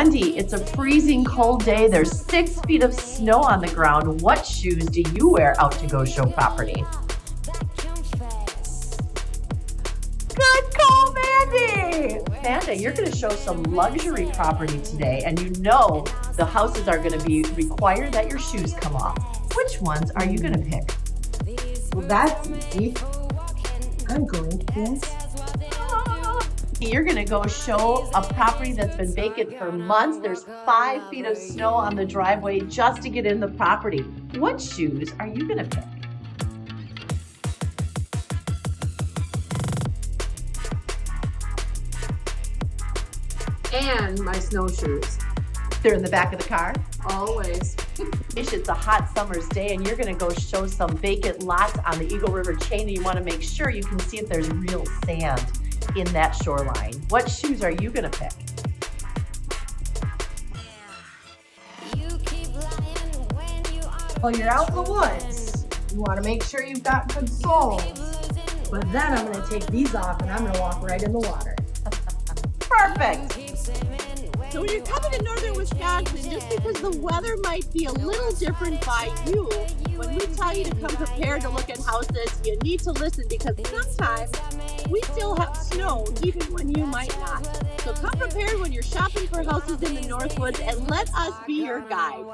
Randy, it's a freezing cold day. There's 6 feet of snow on the ground. What shoes do you wear out to go show property? Good call, Mandy! Amanda, you're going to show some luxury property today, and you know the houses are going to be required that your shoes come off. Which ones are you going to pick? Well, that's easy. I'm going to guess. You're going to go show a property that's been vacant for months. There's 5 feet of snow on the driveway just to get in the property. What shoes are you going to pick? And my snowshoes. They're in the back of the car? Always. It's a hot summer's day, and you're going to go show some vacant lots on the Eagle River chain, and you want to make sure you can see if there's real sand in that shoreline. What shoes are you going to pick? Well, you're out in the woods. You want to make sure you've got good soles. But then I'm going to take these off and I'm going to walk right in the water. Perfect. So when you're coming to northern Wisconsin, just because the weather might be a little different by you, when we tell you to come prepared to look at houses, you need to listen because sometimes we still have snow even when you might not. So come prepared when you're shopping for houses in the Northwoods and let us be your guide.